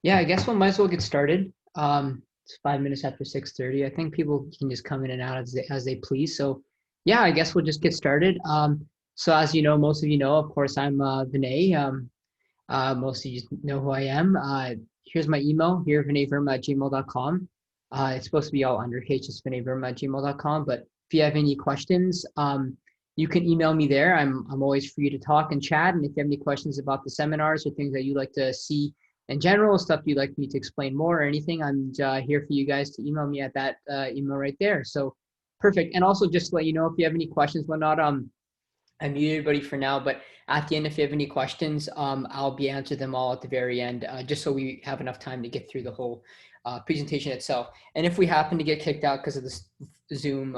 Yeah, I guess we might as well get started. It's 5 minutes after 6:30. I think people can just come in and out as they please. So, yeah, I guess we'll just get started. So as you know, most of you know, of course, I'm Vinay. Most of you know who I am. Here's my email here, vinayverma@gmail.com. It's supposed to be all undercase, just vinayverma@gmail.com. But if you have any questions, you can email me there. I'm always free to talk and chat. And if you have any questions about the seminars or things that you'd like to see in general, stuff you'd like me to explain more or anything, I'm here for you guys to email me at that email right there. So perfect. And also just to let you know, if you have any questions, whatnot, I mute everybody for now, but at the end, if you have any questions, I'll be answering them all at the very end, just so we have enough time to get through the whole presentation itself. And if we happen to get kicked out because of this Zoom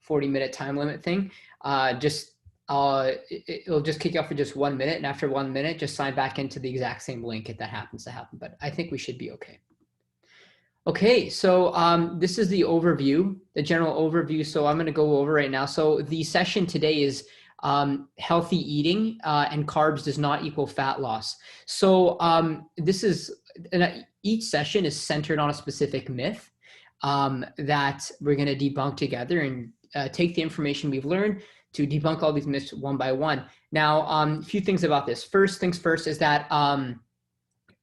40-minute time limit thing, it'll just kick you off for just 1 minute. And after 1 minute, just sign back into the exact same link if that happens to happen. But I think we should be okay. Okay, so this is the overview, the general overview. So I'm going to go over right now. So the session today is healthy eating and carbs does not equal fat loss. So each session is centered on a specific myth that we're going to debunk together and take the information we've learned to debunk all these myths one by one. Now, a few things about this. First things first is that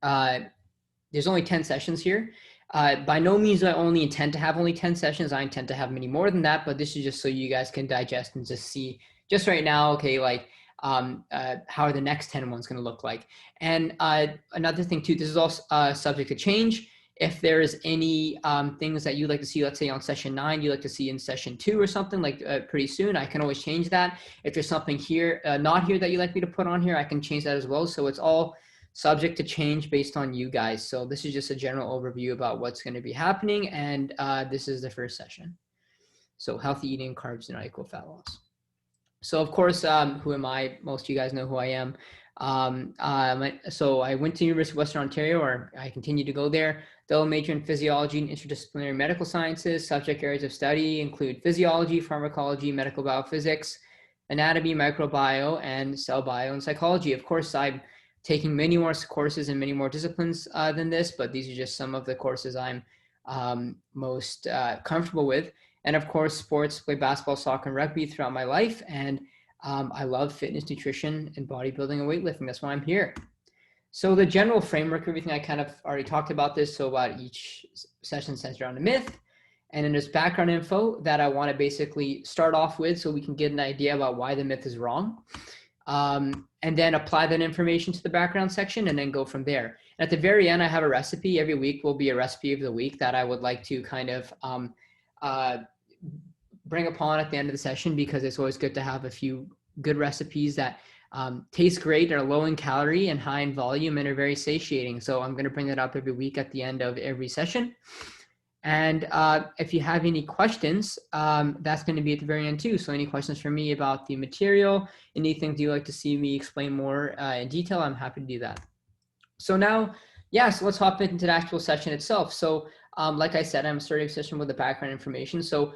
there's only 10 sessions here. By no means do I only intend to have only 10 sessions. I intend to have many more than that, but this is just so you guys can digest and just see just right now, okay, like how are the next 10 ones going to look like? And another thing too, this is also subject to change. If there's any things that you'd like to see, let's say on session 9, you'd like to see in session 2 or something like pretty soon, I can always change that. If there's something here, not here that you'd like me to put on here, I can change that as well. So it's all subject to change based on you guys. So this is just a general overview about what's going to be happening. And this is the first session. So healthy eating, carbs do not equal fat loss. So of course, who am I? Most of you guys know who I am. So I went to University of Western Ontario, or I continue to go there. Double major in physiology and interdisciplinary medical sciences. Subject areas of study include physiology, pharmacology, medical biophysics, anatomy, microbiome, and cell bio and psychology. Of course, I'm taking many more courses in many more disciplines than this, but these are just some of the courses I'm most comfortable with. And of course, sports, play basketball, soccer, and rugby throughout my life. And I love fitness, nutrition, and bodybuilding and weightlifting. That's why I'm here. So the general framework, everything I kind of already talked about this. So about each session centered around a myth. And then there's background info that I want to basically start off with so we can get an idea about why the myth is wrong. And then apply that information to the background section and then go from there. And at the very end, I have a recipe. Every week will be a recipe of the week that I would like to kind of bring upon at the end of the session, because it's always good to have a few good recipes that taste great, are low in calorie and high in volume, and are very satiating. So I'm going to bring that up every week at the end of every session. And if you have any questions, that's going to be at the very end too. So any questions for me about the material, anything you'd like to see me explain more in detail, I'm happy to do that. So now, so let's hop into the actual session itself. So like I said, I'm starting a session with the background information. So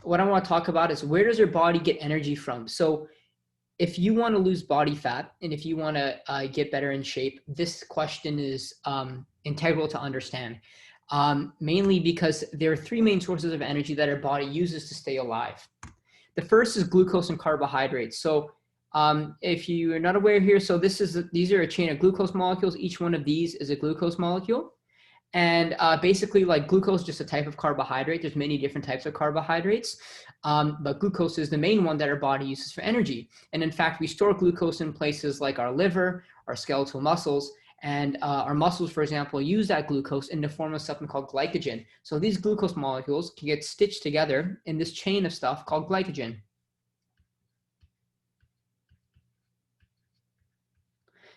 what I want to talk about is, where does your body get energy from? So if you want to lose body fat and if you want to get better in shape, this question is integral to understand. Mainly because there are 3 main sources of energy that our body uses to stay alive. The first is glucose and carbohydrates. So if you are not aware here, so these are a chain of glucose molecules. Each one of these is a glucose molecule. And basically, like, glucose is just a type of carbohydrate. There's many different types of carbohydrates, but glucose is the main one that our body uses for energy. And in fact, we store glucose in places like our liver, our skeletal muscles, and our muscles, for example, use that glucose in the form of something called glycogen. So these glucose molecules can get stitched together in this chain of stuff called glycogen.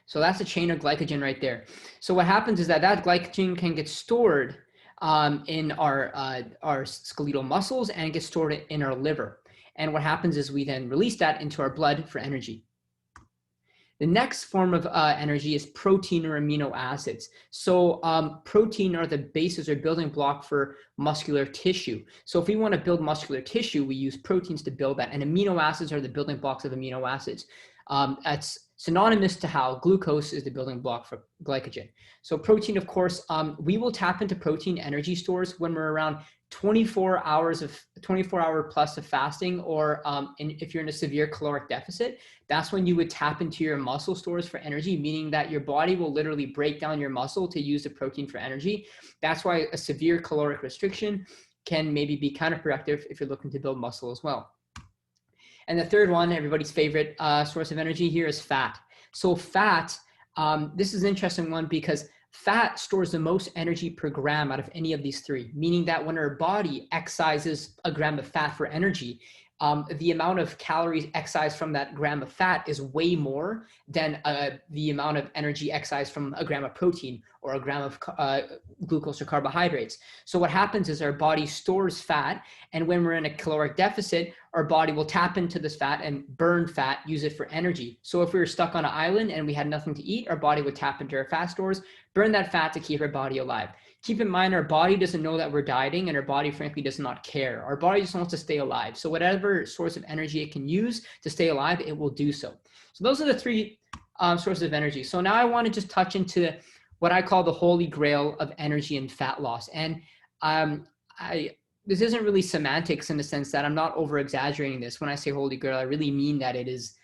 So that's a chain of glycogen right there. So what happens is that glycogen can get stored in our skeletal muscles and get stored in our liver. And what happens is we then release that into our blood for energy. The next form of energy is protein or amino acids. So protein are the basis or building block for muscular tissue. So if we want to build muscular tissue, we use proteins to build that. And amino acids are the building blocks of amino acids. That's synonymous to how glucose is the building block for glycogen. So protein, of course, we will tap into protein energy stores when we're around 24 hour plus of fasting, or if you're in a severe caloric deficit, that's when you would tap into your muscle stores for energy, meaning that your body will literally break down your muscle to use the protein for energy. That's why a severe caloric restriction can maybe be counterproductive if you're looking to build muscle as well. And the third one, everybody's favorite source of energy here, is fat. So fat, this is an interesting one because fat stores the most energy per gram out of any of these three, meaning that when our body excises a gram of fat for energy, the amount of calories excised from that gram of fat is way more than the amount of energy excised from a gram of protein or a gram of glucose or carbohydrates. So what happens is our body stores fat, and when we're in a caloric deficit, our body will tap into this fat and burn fat, use it for energy. So if we were stuck on an island and we had nothing to eat, our body would tap into our fat stores, burn that fat to keep our body alive. Keep in mind, our body doesn't know that we're dieting, and our body frankly does not care. Our body just wants to stay alive. So whatever source of energy it can use to stay alive, it will do so. So those are the three sources of energy. So now I want to just touch into what I call the holy grail of energy and fat loss. And this isn't really semantics in the sense that I'm not over exaggerating this. When I say holy grail, I really mean that it is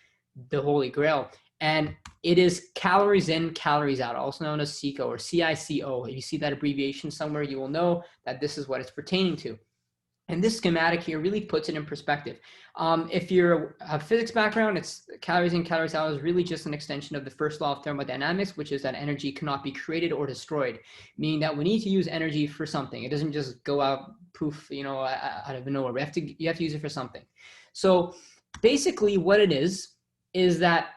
the holy grail. And it is calories in, calories out, also known as CICO or CICO. If you see that abbreviation somewhere, you will know that this is what it's pertaining to. And this schematic here really puts it in perspective. If you're a physics background, it's calories in, calories out is really just an extension of the first law of thermodynamics, which is that energy cannot be created or destroyed, meaning that we need to use energy for something. It doesn't just go out, poof, out of nowhere. You have to use it for something. So basically what it is that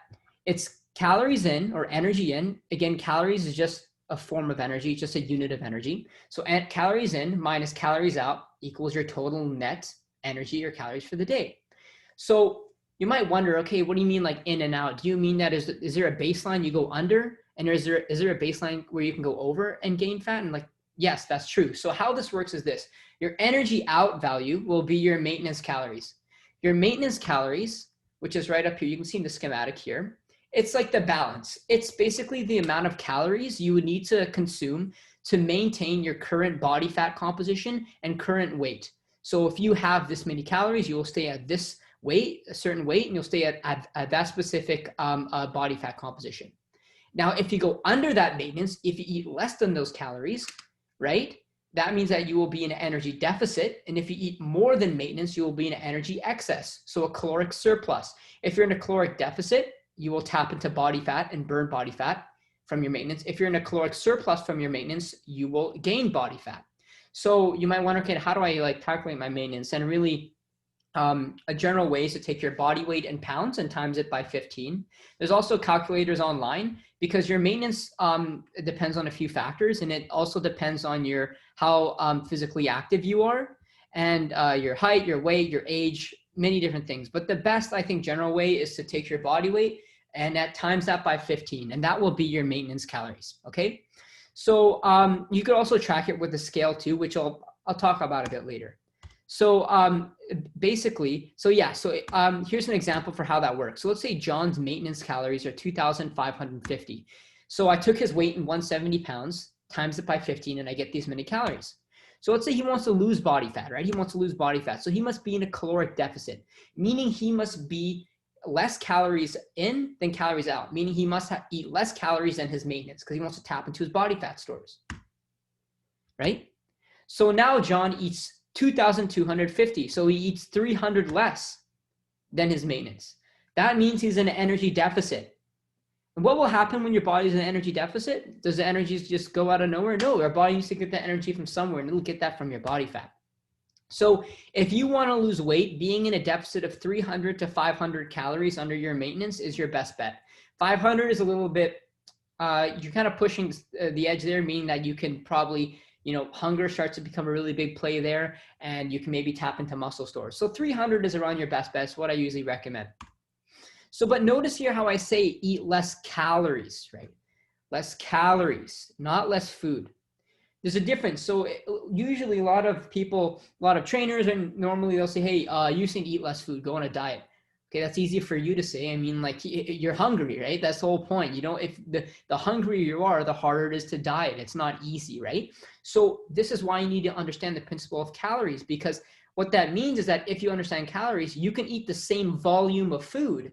it's calories in or energy in. Again, calories is just a form of energy, just a unit of energy. So calories in minus calories out equals your total net energy or calories for the day. So you might wonder, okay, what do you mean like in and out? Do you mean that is there a baseline you go under, and is there a baseline where you can go over and gain fat? And like, yes, that's true. So how this works is this: your energy out value will be your maintenance calories. Your maintenance calories, which is right up here, you can see in the schematic here, it's like the balance. It's basically the amount of calories you would need to consume to maintain your current body fat composition and current weight. So if you have this many calories, you will stay at this weight, a certain weight, and you'll stay at that specific body fat composition. Now, if you go under that maintenance, if you eat less than those calories, right, that means that you will be in an energy deficit. And if you eat more than maintenance, you will be in an energy excess, so a caloric surplus. If you're in a caloric deficit, you will tap into body fat and burn body fat from your maintenance. If you're in a caloric surplus from your maintenance, you will gain body fat. So you might wonder, okay, how do I calculate my maintenance? And really, a general way is to take your body weight in pounds and times it by 15. There's also calculators online, because your maintenance it depends on a few factors, and it also depends on how physically active you are, and your height, your weight, your age, many different things. But the best, I think, general way is to take your body weight and times that by 15, and that will be your maintenance calories. Okay, so you could also track it with the scale too, which I'll talk about a bit later. So basically, here's an example for how that works. So let's say John's maintenance calories are 2,550. So I took his weight in 170 pounds, times it by 15, and I get these many calories. So let's say he wants to lose body fat, right? He wants to lose body fat. So he must be in a caloric deficit, meaning he must be less calories in than calories out, meaning he must eat less calories than his maintenance because he wants to tap into his body fat stores, right? So now John eats 2,250. So he eats 300 less than his maintenance. That means he's in an energy deficit. And what will happen when your body's in an energy deficit? Does the energy just go out of nowhere? No, our body needs to get that energy from somewhere, and it'll get that from your body fat. So if you want to lose weight, being in a deficit of 300 to 500 calories under your maintenance is your best bet. 500 is a little bit, you're kind of pushing the edge there, meaning that you can probably, hunger starts to become a really big play there, and you can maybe tap into muscle stores. So 300 is around your best bet, what I usually recommend. So, but notice here how I say eat less calories, right? Less calories, not less food. There's a difference. So usually a lot of trainers, and normally they'll say, hey, you just need to eat less food, go on a diet. Okay, that's easy for you to say. I mean, like, you're hungry, right? That's the whole point. You know, if the hungrier you are, the harder it is to diet. It's not easy, right? So this is why you need to understand the principle of calories, because what that means is that if you understand calories, you can eat the same volume of food,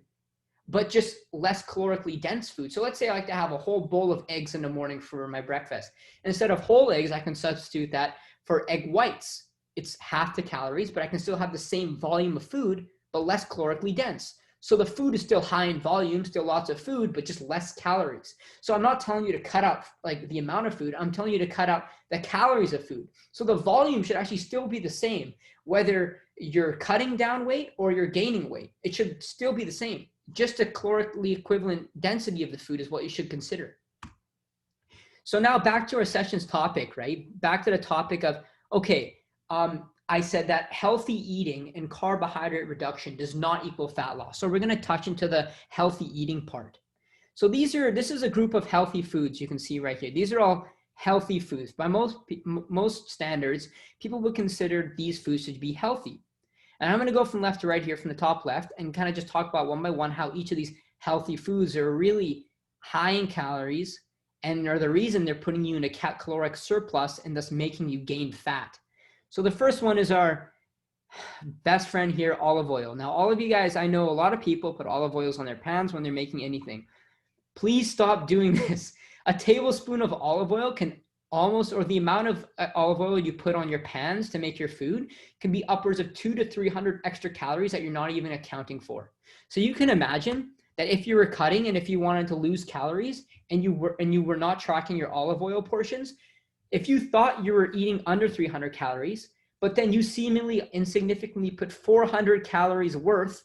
but just less calorically dense food. So let's say I like to have a whole bowl of eggs in the morning for my breakfast. Instead of whole eggs, I can substitute that for egg whites. It's half the calories, but I can still have the same volume of food, but less calorically dense. So the food is still high in volume, still lots of food, but just less calories. So I'm not telling you to cut out like the amount of food. I'm telling you to cut out the calories of food. So the volume should actually still be the same, whether you're cutting down weight or you're gaining weight. It should still be the same. Just a calorically equivalent density of the food is what you should consider. So now back to our session's topic, right? Back to the topic of, okay, I said that healthy eating and carbohydrate reduction does not equal fat loss. So we're going to touch into the healthy eating part. So this is a group of healthy foods you can see right here. These are all healthy foods. By most standards, people would consider these foods to be healthy. And I'm going to go from left to right here, from the top left, and kind of just talk about one by one how each of these healthy foods are really high in calories and are the reason they're putting you in a caloric surplus and thus making you gain fat. So the first one is our best friend here, olive oil. Now, all of you guys, I know a lot of people put olive oils on their pans when they're making anything. Please stop doing this. A tablespoon of olive oil can almost, or the amount of olive oil you put on your pans to make your food can be upwards of 200 to 300 extra calories that you're not even accounting for. So you can imagine that if you were cutting and if you wanted to lose calories and you were not tracking your olive oil portions, if you thought you were eating under 300 calories, but then you seemingly insignificantly put 400 calories worth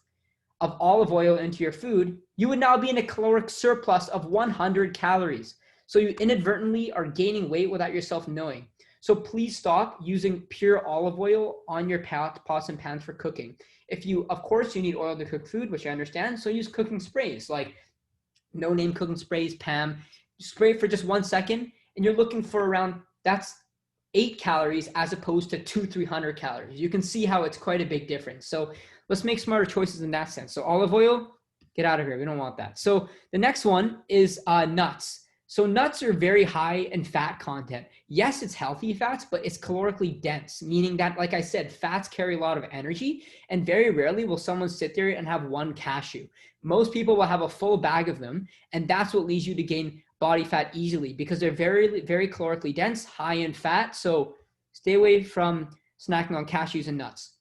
of olive oil into your food, you would now be in a caloric surplus of 100 calories. So you inadvertently are gaining weight without yourself knowing. So please stop using pure olive oil on your pots and pans for cooking. Of course, you need oil to cook food, which I understand. So use cooking sprays like no-name cooking sprays, PAM. Spray it for just 1 second, and you're looking for around, that's 8 calories as opposed to 300 calories. You can see how it's quite a big difference. So let's make smarter choices in that sense. So olive oil, get out of here. We don't want that. So the next one is nuts. So nuts are very high in fat content. Yes, it's healthy fats, but it's calorically dense, meaning that, like I said, fats carry a lot of energy, and very rarely will someone sit there and have one cashew. Most people will have a full bag of them, and that's what leads you to gain body fat easily, because they're very, very calorically dense, high in fat. So stay away from snacking on cashews and nuts.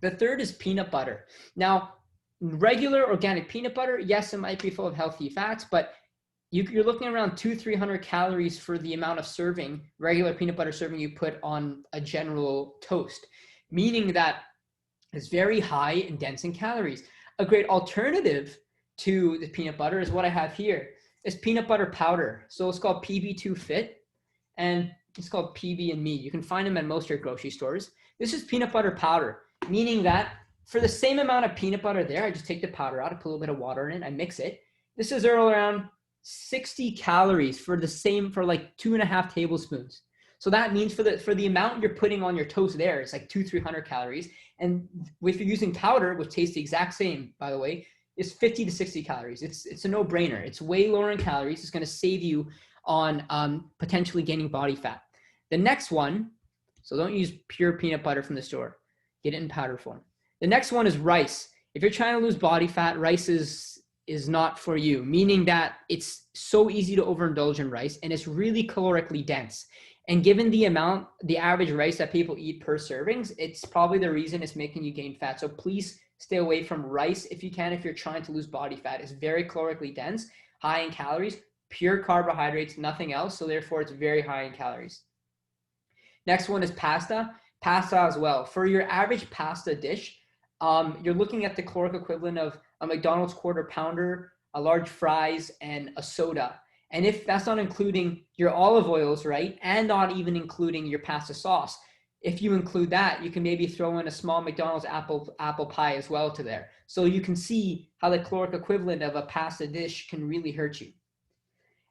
The third is peanut butter. Now, regular organic peanut butter, yes, it might be full of healthy fats, but you're looking around 200-300 calories for the amount of serving, regular peanut butter serving you put on a general toast, meaning that it's very high and dense in calories. A great alternative to the peanut butter is what I have here. It's peanut butter powder. So it's called PB2 Fit, and it's called PB and Me. You can find them at most of your grocery stores. This is peanut butter powder, meaning that for the same amount of peanut butter there, I just take the powder out, I put a little bit of water in it, I mix it. This is around 60 calories for like 2.5 tablespoons. So that means for the amount you're putting on your toast there, it's like 200-300 calories. And if you're using powder, which tastes the exact same, by the way, is 50 to 60 calories. It's a no-brainer. It's way lower in calories. It's going to save you on potentially gaining body fat. The next one, so don't use pure peanut butter from the store. Get it in powder form. The next one is rice. If you're trying to lose body fat, rice is not for you, meaning that it's so easy to overindulge in rice, and it's really calorically dense. And given the average rice that people eat per servings, it's probably the reason it's making you gain fat. So please stay away from rice if you can, if you're trying to lose body fat. It's very calorically dense, high in calories, pure carbohydrates, nothing else. So therefore, it's very high in calories. Next one is pasta. Pasta as well. For your average pasta dish, you're looking at the caloric equivalent of a McDonald's quarter pounder, a large fries, and a soda. And if that's not including your olive oils, right, and not even including your pasta sauce, if you include that, you can maybe throw in a small McDonald's apple pie as well to there. So you can see how the caloric equivalent of a pasta dish can really hurt you.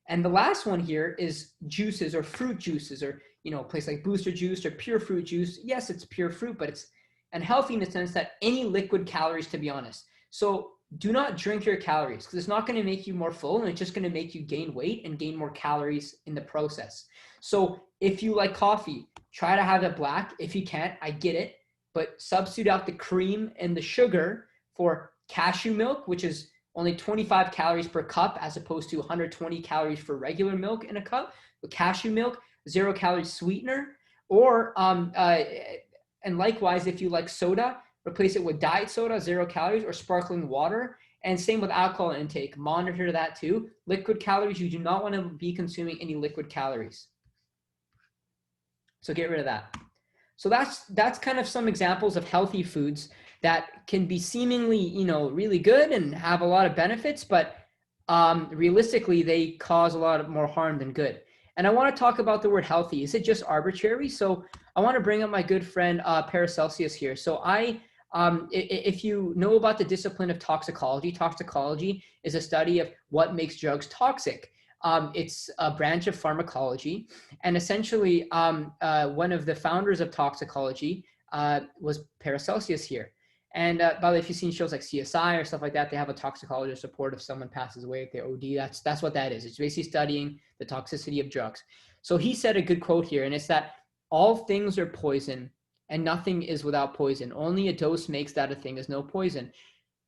And the last one here is juices or fruit juices, or a place like Booster Juice or pure fruit juice. Yes, it's pure fruit, but it's unhealthy in the sense that any liquid calories, to be honest. So do not drink your calories because it's not going to make you more full, and it's just going to make you gain weight and gain more calories in the process. So if you like coffee, try to have it black. If you can't, I get it, but substitute out the cream and the sugar for cashew milk, which is only 25 calories per cup as opposed to 120 calories for regular milk in a cup. With cashew milk, 0 calories sweetener, or and likewise, if you like soda, replace it with diet soda, 0 calories, or sparkling water. And same with alcohol intake. Monitor that too. Liquid calories, you do not want to be consuming any liquid calories. So get rid of that. So that's kind of some examples of healthy foods that can be seemingly, really good and have a lot of benefits, but realistically, they cause a lot more harm than good. And I want to talk about the word healthy. Is it just arbitrary? So I want to bring up my good friend Paracelsus here. So if you know about the discipline of toxicology, toxicology is a study of what makes drugs toxic. It's a branch of pharmacology, and essentially one of the founders of toxicology was Paracelsus here. And by the way, if you've seen shows like CSI or stuff like that, they have a toxicologist report if someone passes away if they OD. That's what that is. It's basically studying the toxicity of drugs. So he said a good quote here, and it's that all things are poison and nothing is without poison. Only a dose makes that a thing is no poison.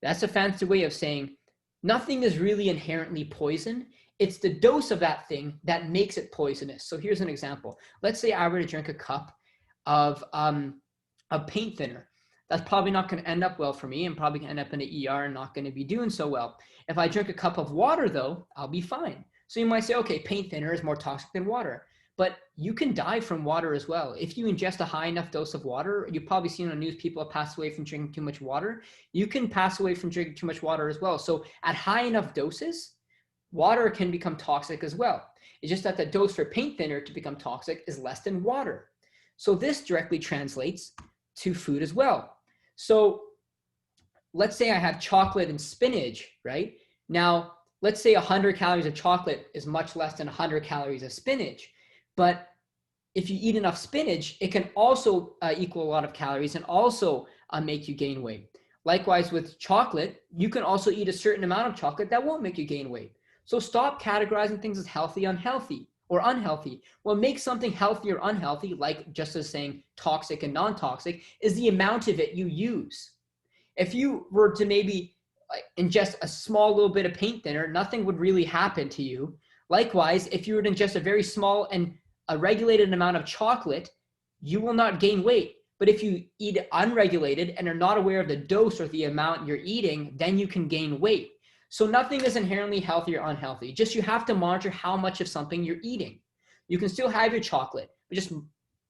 That's a fancy way of saying nothing is really inherently poison. It's the dose of that thing that makes it poisonous. So here's an example. Let's say I were to drink a cup of paint thinner. That's probably not going to end up well for me. I'm probably going to end up in an ER and not going to be doing so well. If I drink a cup of water, though, I'll be fine. So you might say, okay, paint thinner is more toxic than water. But you can die from water as well. If you ingest a high enough dose of water, you've probably seen on the news people have passed away from drinking too much water. You can pass away from drinking too much water as well. So at high enough doses, water can become toxic as well. It's just that the dose for paint thinner to become toxic is less than water. So this directly translates to food as well. So let's say I have chocolate and spinach, right? Now, let's say 100 calories of chocolate is much less than 100 calories of spinach. But if you eat enough spinach, it can also equal a lot of calories and also make you gain weight. Likewise with chocolate, you can also eat a certain amount of chocolate that won't make you gain weight. So stop categorizing things as healthy, unhealthy, or unhealthy. What makes something healthy or unhealthy, like just as saying toxic and non-toxic, is the amount of it you use. If you were to maybe ingest a small little bit of paint thinner, nothing would really happen to you. Likewise, if you were to ingest a very small and a regulated amount of chocolate, you will not gain weight. But if you eat unregulated and are not aware of the dose or the amount you're eating, then you can gain weight. So nothing is inherently healthy or unhealthy. Just you have to monitor how much of something you're eating. You can still have your chocolate, but just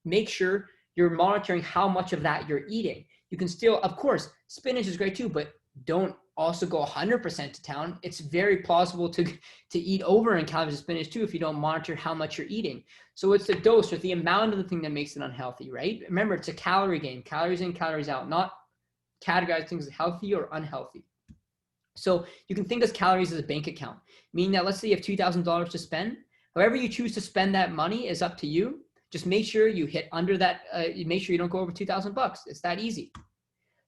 make sure you're monitoring how much of that you're eating. You can still, of course, spinach is great too, but don't also go 100% to town. It's very plausible to eat over in calories of spinach too if you don't monitor how much you're eating. So it's the dose or the amount of the thing that makes it unhealthy, right? Remember, it's a calorie game, calories in, calories out, not categorize things as healthy or unhealthy. So you can think of calories as a bank account, meaning that let's say you have $2,000 to spend. However you choose to spend that money is up to you. Just make sure you hit under that, make sure you don't go over 2,000 bucks. It's that easy.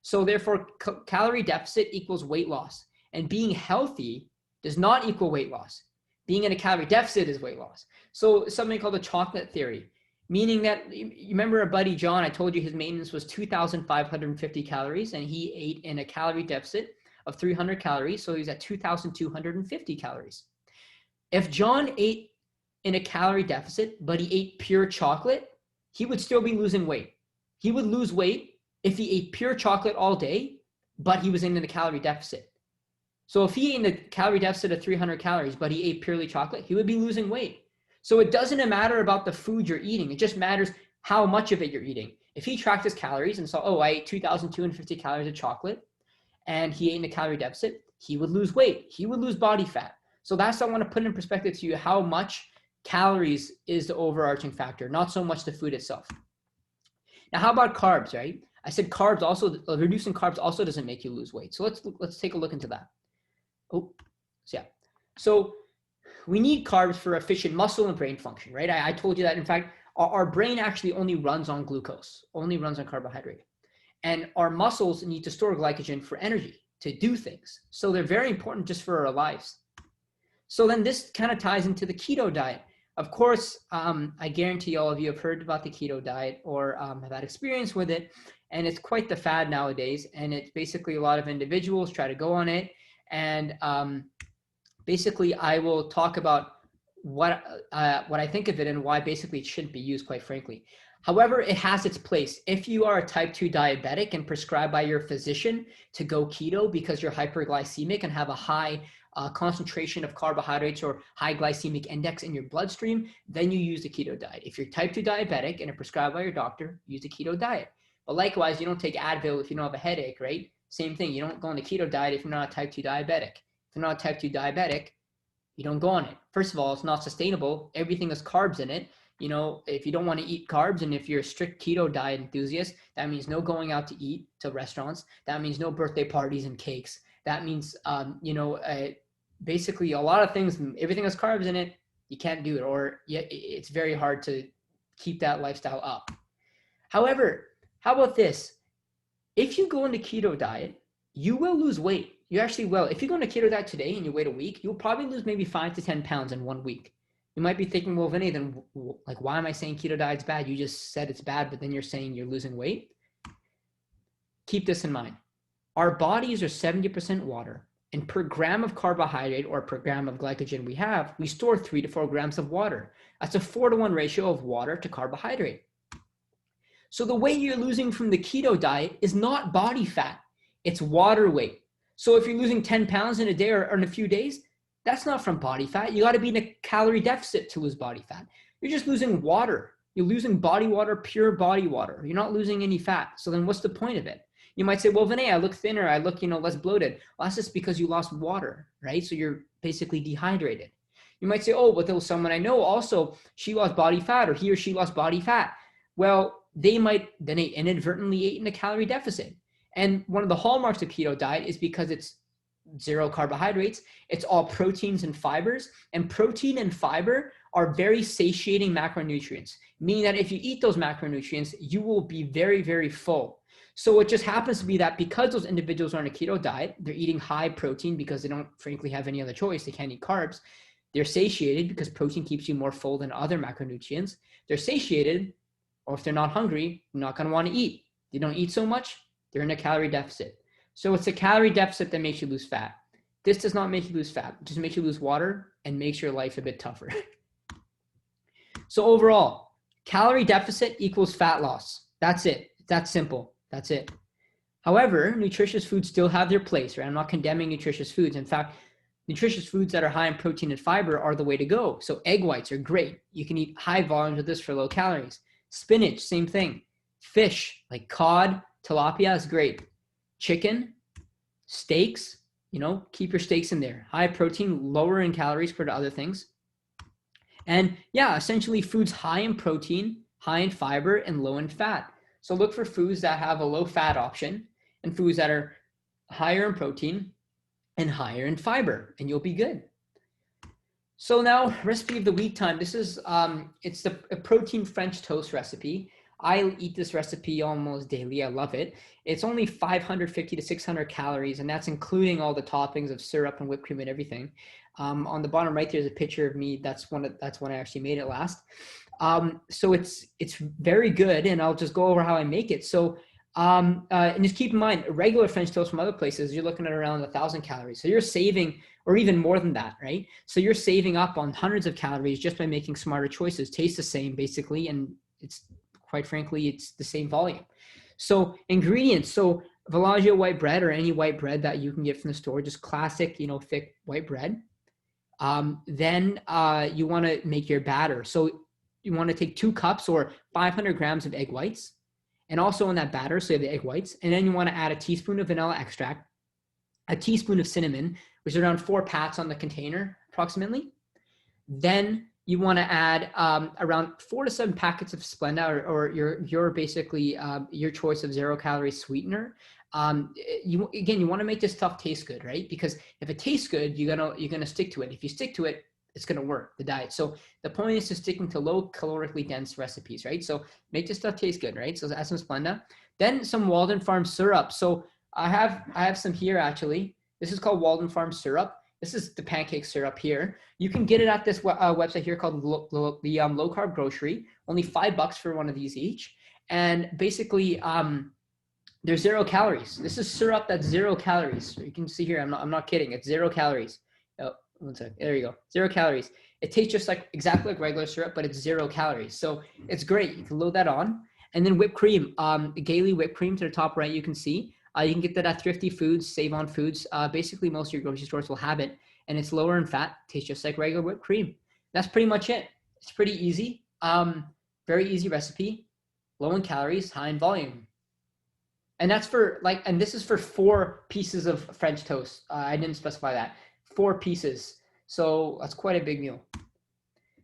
So therefore, calorie deficit equals weight loss. And being healthy does not equal weight loss. Being in a calorie deficit is weight loss. So something called the chocolate theory, meaning that, you remember our buddy John, I told you his maintenance was 2,550 calories, and he ate in a calorie deficit of 300 calories. So he's at 2,250 calories. If John ate in a calorie deficit, but he ate pure chocolate, he would still be losing weight. He would lose weight if he ate pure chocolate all day, but he was in a calorie deficit. So if he ate in a calorie deficit of 300 calories, but he ate purely chocolate, he would be losing weight. So it doesn't matter about the food you're eating. It just matters how much of it you're eating. If he tracked his calories and saw, oh, I ate 2,250 calories of chocolate, and he ate in a calorie deficit, he would lose weight. He would lose body fat. So that's what I want to put in perspective to you, how much calories is the overarching factor, not so much the food itself. Now, how about carbs, right? I said carbs also, reducing carbs also doesn't make you lose weight. So let's take a look into that. So we need carbs for efficient muscle and brain function, right? I told you that, in fact, our brain actually only runs on glucose, only runs on carbohydrate. And our muscles need to store glycogen for energy, to do things. So they're very important just for our lives. So then this kind of ties into the keto diet. Of course, I guarantee all of you have heard about the keto diet or have had experience with it. And it's quite the fad nowadays. And it's basically a lot of individuals try to go on it. And basically, I will talk about what I think of it and why basically it shouldn't be used, quite frankly. However, it has its place. If you are a type 2 diabetic and prescribed by your physician to go keto because you're hyperglycemic and have a high concentration of carbohydrates or high glycemic index in your bloodstream, then you use the keto diet. If you're type 2 diabetic and are prescribed by your doctor, use the keto diet. But likewise, you don't take Advil if you don't have a headache, right? Same thing. You don't go on the keto diet if you're not a type 2 diabetic. If you're not a type 2 diabetic, you don't go on it. First of all, it's not sustainable. Everything has carbs in it. You know, if you don't want to eat carbs and if you're a strict keto diet enthusiast, that means no going out to eat to restaurants. That means no birthday parties and cakes. That means, basically a lot of things, everything has carbs in it. You can't do it, or it's very hard to keep that lifestyle up. However, how about this? If you go into keto diet, you will lose weight. You actually will. If you go on a keto diet today and you wait a week, you'll probably lose maybe 5 to 10 pounds in 1 week. You might be thinking, well, Vinny, then like, why am I saying keto diet's bad? You just said it's bad, but then you're saying you're losing weight. Keep this in mind. Our bodies are 70% water, and per gram of carbohydrate or per gram of glycogen we store 3 to 4 grams of water. That's a 4-to-1 ratio of water to carbohydrate. So the weight you're losing from the keto diet is not body fat, it's water weight. So if you're losing 10 pounds in a day or in a few days, that's not from body fat. You got to be in a calorie deficit to lose body fat. You're just losing water. You're losing body water, pure body water. You're not losing any fat. So then what's the point of it? You might say, well, Vinay, I look thinner. I look, less bloated. Well, that's just because you lost water, right? So you're basically dehydrated. You might say, oh, but there was someone I know also, she lost body fat, or he or she lost body fat. Well, they inadvertently ate in a calorie deficit. And one of the hallmarks of keto diet is because it's zero carbohydrates, it's all proteins and fibers. And protein and fiber are very satiating macronutrients, meaning that if you eat those macronutrients, you will be very, very full. So it just happens to be that because those individuals are on a keto diet, they're eating high protein because they don't frankly have any other choice. They can't eat carbs. They're satiated because protein keeps you more full than other macronutrients. They're satiated, or if they're not hungry, they're not going to want to eat. They don't eat so much, they're in a calorie deficit. So it's a calorie deficit that makes you lose fat. This does not make you lose fat. It just makes you lose water and makes your life a bit tougher. So overall, calorie deficit equals fat loss. That's it. That's simple. That's it. However, nutritious foods still have their place, right? I'm not condemning nutritious foods. In fact, nutritious foods that are high in protein and fiber are the way to go. So egg whites are great. You can eat high volumes of this for low calories. Spinach, same thing. Fish, like cod, tilapia is great. Chicken, steaks, keep your steaks in there. High protein, lower in calories compared to other things. And yeah, essentially foods high in protein, high in fiber, and low in fat. So look for foods that have a low fat option and foods that are higher in protein and higher in fiber, and you'll be good. So now, recipe of the week time. This is, it's a protein French toast recipe. I eat this recipe almost daily. I love it. It's only 550 to 600 calories, and that's including all the toppings of syrup and whipped cream and everything. On the bottom right, there's a picture of me. That's when I actually made it last. So it's very good, and I'll just go over how I make it. So, and just keep in mind, regular French toast from other places, you're looking at around 1,000 calories. So you're saving, or even more than that, right? So you're saving up on hundreds of calories just by making smarter choices. Tastes the same, basically, and quite frankly, it's the same volume. So ingredients, so Villaggio white bread or any white bread that you can get from the store, just classic, thick white bread. Then you want to make your batter. So you want to take 2 cups or 500 grams of egg whites, and also in that batter, so you have the egg whites. And then you want to add a teaspoon of vanilla extract, a teaspoon of cinnamon, which is around 4 pats on the container, approximately. Then you want to add around 4 to 7 packets of Splenda or your basically your choice of 0-calorie sweetener. You want to make this stuff taste good, right? Because if it tastes good, you're gonna stick to it. If you stick to it, it's gonna work, the diet. So the point is to sticking to low calorically dense recipes, right? So make this stuff taste good, right? So add some Splenda. Then some Walden Farm syrup. So I have some here actually. This is called Walden Farm syrup. This is the pancake syrup here. You can get it at this website here called the Low Carb Grocery. Only $5 for one of these each. And basically, there's 0 calories. This is syrup that's 0 calories. So you can see here, I'm not kidding. It's 0 calories. Oh, one sec. There you go. 0 calories. It tastes just like exactly like regular syrup, but it's 0 calories. So it's great. You can load that on. And then whipped cream, Gaily whipped cream to the top right, you can see. You can get that at Thrifty Foods, Save On Foods. Basically, most of your grocery stores will have it. And it's lower in fat. Tastes just like regular whipped cream. That's pretty much it. It's pretty easy. Very easy recipe. Low in calories, high in volume. And that's for and this is for 4 pieces of French toast. I didn't specify that. 4 pieces. So that's quite a big meal.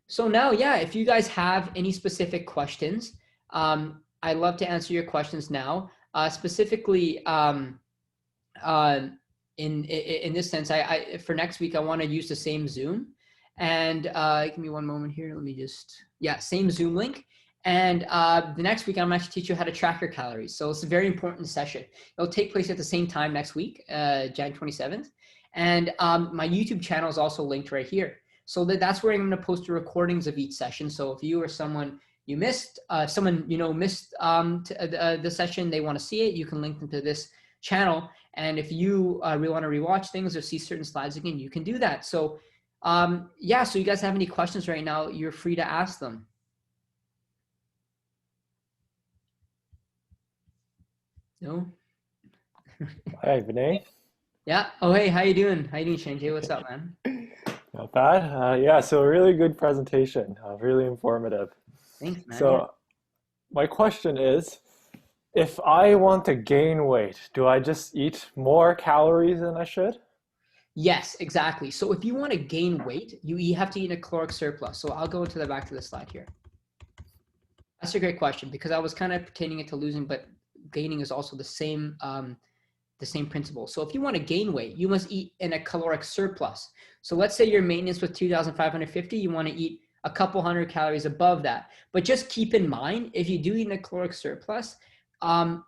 So now, yeah, if you guys have any specific questions, I'd love to answer your questions now. Specifically, in this sense, I for next week, I want to use the same Zoom. And give me one moment here. Let me just, same Zoom link. And the next week, I'm actually teach you how to track your calories. So it's a very important session. It'll take place at the same time next week, January 27th. And my YouTube channel is also linked right here. So that's where I'm going to post the recordings of each session. So if you or someone you missed, missed the session, they want to see it, you can link them to this channel. And if you really want to rewatch things or see certain slides again, you can do that. So so you guys have any questions right now, you're free to ask them. No? Hi, Vinay. Yeah. Oh, hey, how you doing? How you doing, Shanjay? What's up, man? Not bad. Yeah, so a really good presentation, really informative. Thanks, man. So my question is, if I want to gain weight, do I just eat more calories than I should? Yes, exactly. So if you want to gain weight, you have to eat a caloric surplus. So I'll go to the back to the slide here. That's a great question because I was kind of pertaining it to losing, but gaining is also the same principle. So if you want to gain weight, you must eat in a caloric surplus. So let's say your maintenance was 2,550, you want to eat a couple hundred calories above that. But just keep in mind, if you do eat in a caloric surplus,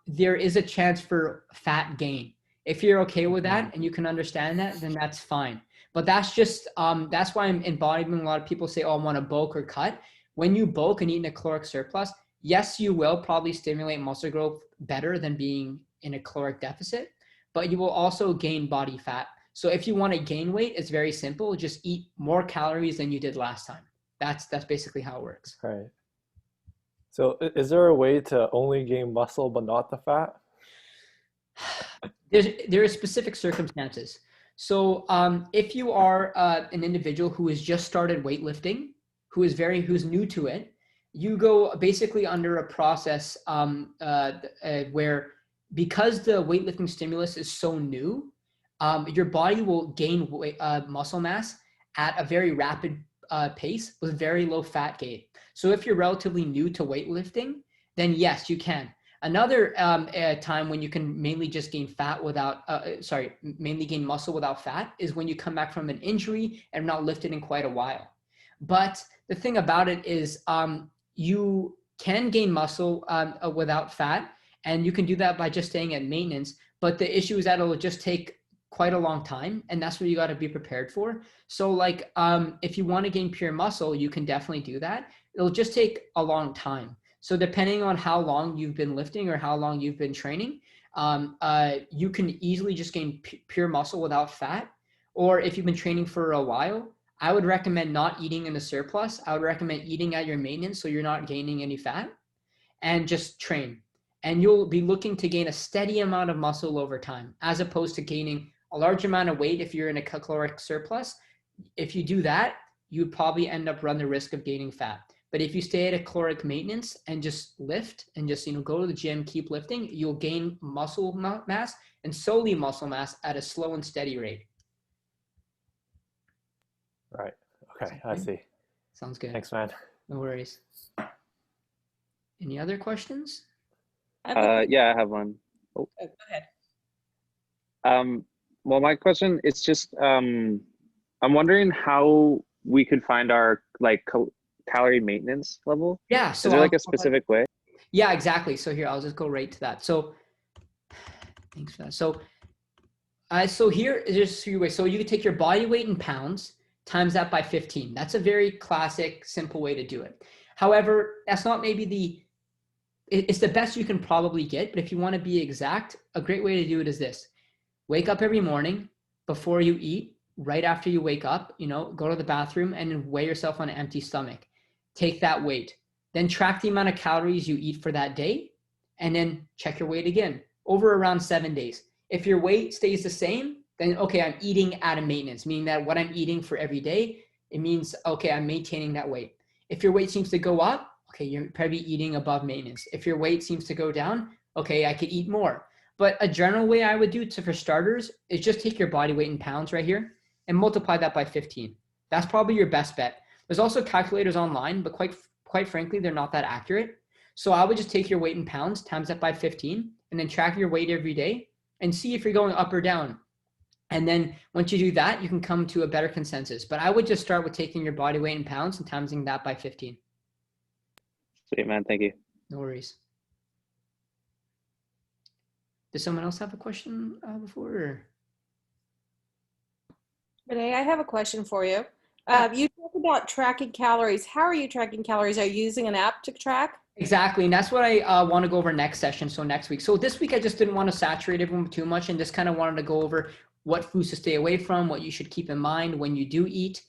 there is a chance for fat gain. If you're okay with that and you can understand that, then that's fine. But that's just, that's why I'm embodying a lot of people say, oh, I want to bulk or cut. When you bulk and eat in a caloric surplus, yes, you will probably stimulate muscle growth better than being in a caloric deficit, but you will also gain body fat. So if you want to gain weight, it's very simple. Just eat more calories than you did last time. That's basically how it works. Right. So is there a way to only gain muscle but not the fat? There are specific circumstances. So if you are an individual who has just started weightlifting, who's new to it, you go basically under a process where, because the weightlifting stimulus is so new, your body will gain muscle mass at a very rapid pace with very low fat gain. So if you're relatively new to weightlifting, then yes, you can. Another time when you can mainly just gain mainly gain muscle without fat is when you come back from an injury and not lifted in quite a while. But the thing about it is you can gain muscle without fat, and you can do that by just staying at maintenance. But the issue is that it'll just take quite a long time, and that's what you got to be prepared for. So if you want to gain pure muscle, you can definitely do that. It'll just take a long time. So depending on how long you've been lifting or how long you've been training, you can easily just gain pure muscle without fat. Or if you've been training for a while, I would recommend not eating in the surplus. I would recommend eating at your maintenance so you're not gaining any fat, and just train. And you'll be looking to gain a steady amount of muscle over time, as opposed to gaining a large amount of weight if you're in a caloric surplus. If you do that, you would probably end up run the risk of gaining fat. But if you stay at a caloric maintenance and just lift and just go to the gym, keep lifting, you'll gain muscle mass, and solely muscle mass, at a slow and steady rate. Right. Okay, I see. Sounds good. Thanks, man. No worries. Any other questions? Yeah, I have one. Oh, go ahead. Well, my question is just, I'm wondering how we could find our calorie maintenance level. Yeah. So is there a specific way? Yeah, exactly. So here, I'll just go right to that. So Thanks for that. So here is just 3 ways. So you could take your body weight in pounds, times that by 15. That's a very classic, simple way to do it. However, that's not maybe it's the best you can probably get, but if you want to be exact, a great way to do it is this. Wake up every morning before you eat, right after you wake up, go to the bathroom and then weigh yourself on an empty stomach. Take that weight. Then track the amount of calories you eat for that day, and then check your weight again over around 7 days. If your weight stays the same, then okay, I'm eating at a maintenance, meaning that what I'm eating for every day, it means, okay, I'm maintaining that weight. If your weight seems to go up, okay, you're probably eating above maintenance. If your weight seems to go down, okay, I could eat more. But a general way I would do for starters is just take your body weight in pounds right here and multiply that by 15. That's probably your best bet. There's also calculators online, but quite frankly, they're not that accurate. So I would just take your weight in pounds, times that by 15, and then track your weight every day and see if you're going up or down. And then once you do that, you can come to a better consensus. But I would just start with taking your body weight in pounds and timesing that by 15. Sweet, man. Thank you. No worries. Does someone else have a question before? Or? Renee, I have a question for you. You talk about tracking calories. How are you tracking calories? Are you using an app to track? Exactly, and that's what I want to go over next session, so next week. So this week I just didn't want to saturate everyone too much and just kind of wanted to go over what foods to stay away from, what you should keep in mind when you do eat.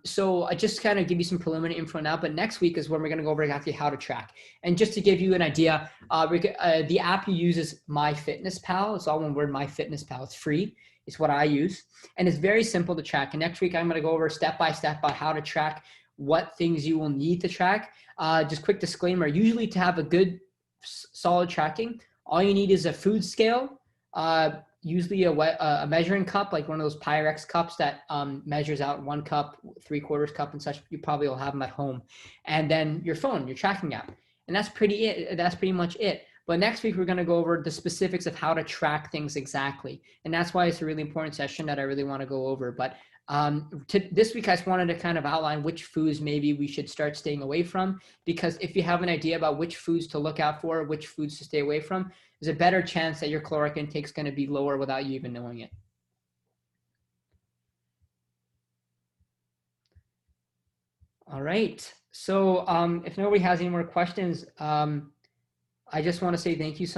So I just kind of give you some preliminary info now, but next week is when we're going to go over exactly how to track. And just to give you an idea, the app you use is MyFitnessPal. It's all one word, MyFitnessPal. It's free. It's what I use. And it's very simple to track. And next week I'm going to go over step by step about how to track, what things you will need to track. Just quick disclaimer, usually to have a good solid tracking, all you need is a food scale, usually a measuring cup, like one of those Pyrex cups that measures out 1 cup, 3/4 cup and such. You probably will have them at home. And then your phone, your tracking app. And that's pretty much it. But next week, we're going to go over the specifics of how to track things exactly. And that's why it's a really important session that I really want to go over. But this week, I just wanted to kind of outline which foods maybe we should start staying away from, because if you have an idea about which foods to look out for, which foods to stay away from, there's a better chance that your caloric intake is going to be lower without you even knowing it. All right. So if nobody has any more questions, I just want to say thank you so much.